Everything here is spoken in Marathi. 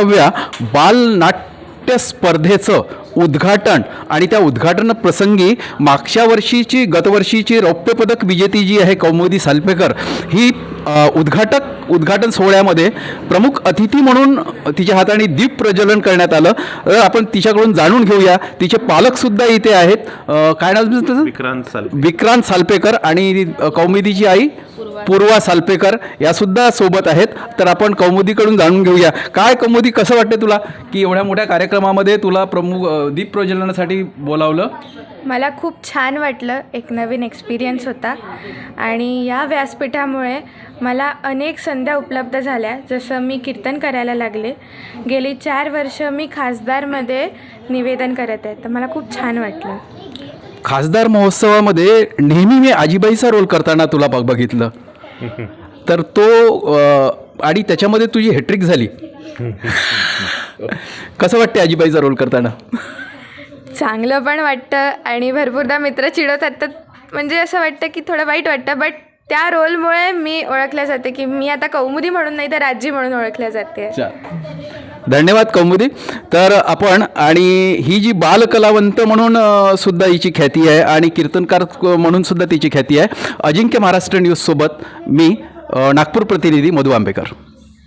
व्या बालनाट्य स्पर्धेचं उद्घाटन आणि त्या उद्घाटन प्रसंगी मागच्या वर्षीची गतवर्षीची रौप्य पदक विजेती जी आहे कौमुदी सालपेकर ही उद्घाटन सोहळ्यामध्ये प्रमुख अतिथी म्हणून तिच्या हाताने दीप प्रज्वलन करण्यात आलं. आपण तिच्याकडून जाणून घेऊया. तिचे पालकसुद्धा इथे आहेत. काय नाव तुझं? विक्रांत सालपेकर आणि कौमुदीची आई पूर्वा सालपेकर यासुद्धा सोबत आहेत. तर आपण कौमुदीकडून जाणून घेऊया. काय कौमुदी, कसं वाटते तुला की एवढ्या मोठ्या कार्यक्रमामध्ये तुला प्रमुख दीप प्रज्वलनासाठी बोलावलं? मला खूप छान वाटलं. एक नवीन एक्सपिरियन्स होता आणि या व्यासपीठामुळे मला अनेक संध्या उपलब्ध झाल्या. जसं मी कीर्तन करायला लागले. गेली 4 वर्ष मी खासदारमध्ये निवेदन करत आहे. तर मला खूप छान वाटलं. खासदार महोत्सवामध्ये नेहमी मी आजीबाईचा रोल करताना तुला बघितलं. तर तो आणि त्याच्यामध्ये तुझी हॅट्रिक झाली. कसं वाटते आजीबाईचा रोल करताना? चांगलं पण वाटतं आणि भरपूरदा मित्र चिडवतात. तर म्हणजे असं वाटतं की थोडं वाईट वाटतं. बट त्या रोलमुळे मी ओळखल्या जाते की मी आता कौमुदी म्हणून नाही तर आजी म्हणून ओळखल्या जाते. धन्यवाद कौमुदी. तर आपण आणि ही जी बालकलावंत म्हणून सुद्धा हिची ख्याती आहे आणि कीर्तनकार म्हणून सुद्धा तिची ख्याती आहे. अजिंक्य महाराष्ट्र न्यूज सोबत मी नागपूर प्रतिनिधी मधु आंबेकर.